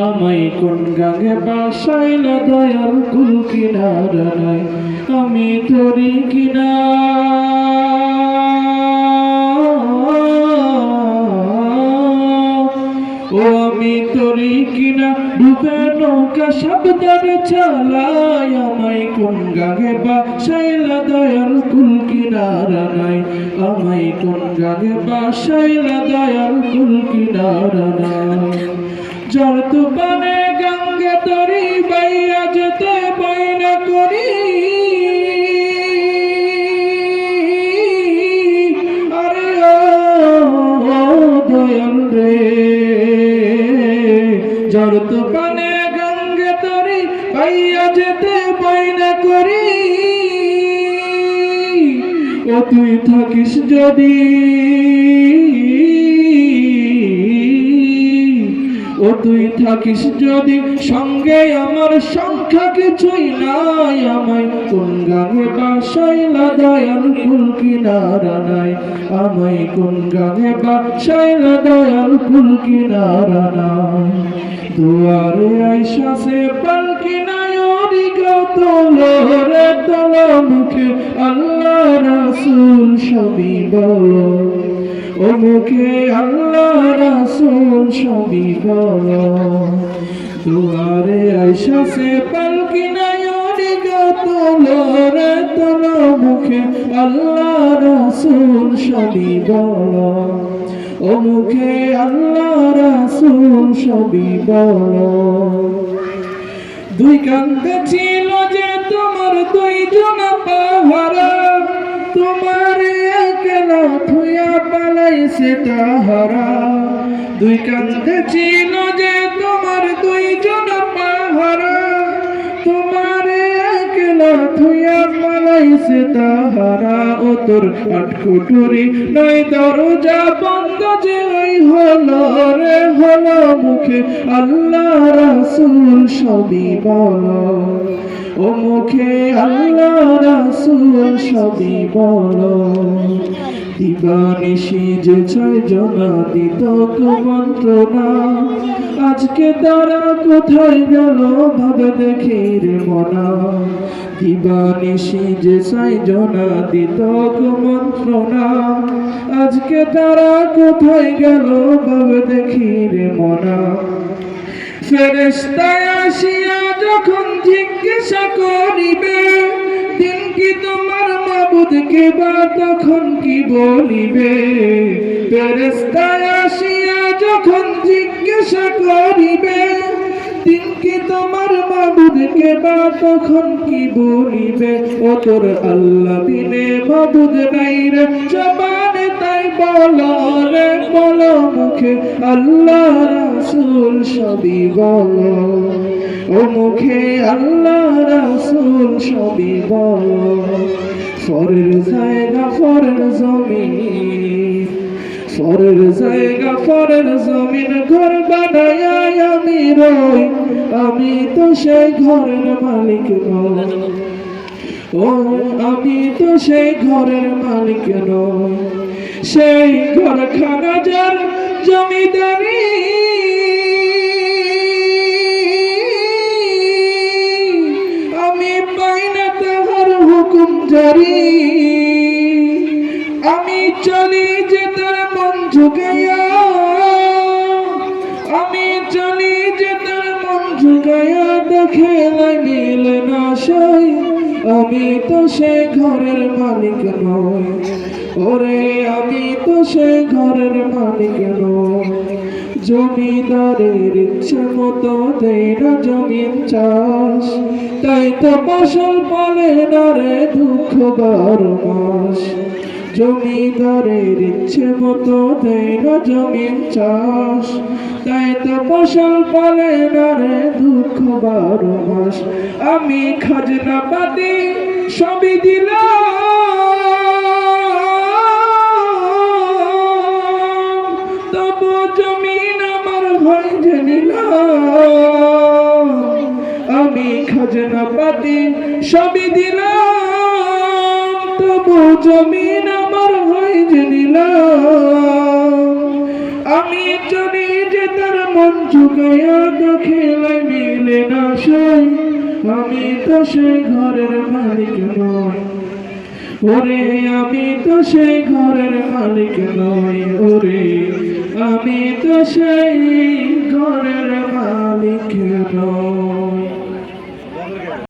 আমায় কোন গাঙে বাসাইলা দয়াল কুল কিনারা নাই আমি তোরি কিনা ও আমি তোরি কিনা ডুবে নৌকা সাবধানে চালাই আমায় কোন গাঙে বাসাইলা দয়াল কুল কিনারা নাই আমায় কোন গাঙে বাসাইলা দয়াল কুল কিনারা নাই জল তুফানে গঙ্গে তরি বাইয়া যেতে বইনা করি আরে ও দয়াল রে জল তুফানে গঙ্গে তরি বাইয়া যেতে বইনা করি ও তুই থাকিস যদি ও তুই থাকিস যদি সঙ্গে আমার সংখ্যা কিছুই নাই আমায় কোন গাঙে বাসাইলা দয়াল কুল কিনারা নাই আমায় কোন গাঙে বাসাইলা দয়াল কুল কিনারা নাই দুয়ারে আইসা সে পালকি নাই অরিগত লোরে তল মুখে আল্লাহ রাসূল সবই বলো ও মুখে আল্লাহ রাসূল সবই বলো দুয়ারে আইসা সে পালকি নাই অরিগত লোরে তল মুখে আল্লাহ রাসূল সবই বলো ও মুখে আল্লাহ রাসূল সবই বলো দুই কান্দে ছিল যে তোমার দুইজন পাহারা তোমার একলা থুয়া পালাইছে তাহারা দুই কান্দে ছিল যে তোমার দুইজন পাহারা তোমার একলা থুয়া পালাইছে তাহারা ও তোর আটকুটুরি নয় দরজা বন্ধ যে ওই হলো রে হলো মুখে আল্লাহ রাসূল সবই বলো ও মুখে আল্লাহ রাসূল সবই বলো দিবানিশি যে ছয় জনা দিত কুমন্ত্রণা আজকে তারা কোথায় গেল ভাবে দেখি রে মনা দিবানিশি যে ছয় জনা দিত কুমন্ত্রণা আজকে তারা কোথায় গেল ভাবে দেখি রে মনা ফেরেশতা আসিয়া যখন জিজ্ঞাসা করিবে দিন কি তোমার মাবুদকে বা তখন কি বলিবে ফেরেশতা আসিয়া যখন জিজ্ঞাসা করিবে দিন কি তোমার মাবুদকে বা তখন কি বলিবে ও তোর আল্লাহ বিনে মাবুদ নাই রে জবানে তাই বলো রে বলো মুখে আল্লাহ রাসূল সবই বলো ও মুখে আল্লাহ রাসূল সবই বলো ফরের জায়গা ফরের জমিন ফরের জায়গা ফরের জমিন ঘর বানায়া আমি রই আমি তো সেই ঘরের মালিক নই ও আমি তো সেই ঘরের মালিক নই সেই ঘরখানা যার জমিদারি আমি পাই না তাহার হুকুম জারি আমি চলি যে তার মন ঝুঁকাইয়া আমি চলি যে তার মন ঝুঁকাইয়া দেখে লাগিল না সই আমি তো সে ঘরের মালিক নই ওরে আমি তো সে ঘরের মালিক নই জমিদারের ইচ্ছে মতো দেয় না জমিন চাষ তাই তো ফসল ফলে না রে দুঃখ 12 মাস জমিদারের ইচ্ছে মতো দেয় না জমিন চাষ তাই তো ফসল ফলে না রে দুঃখ 12 মাস আমি খাজনা পাতি সবই দিলাম তবু জমিন আমার হয় যে নিলাম আমি খাজনা পাতি সবই দিলাম তবু জমিন আমার হয় যে নিলাম জানি যে তার মন ঝুঁকাইয়া খেলায় মিলে না সই, আমি তো সেই ঘরের মালিক নই। ওরে আমি তো সেই ঘরের মালিক নই, ওরে আমি তো সেই ঘরের মালিক নই।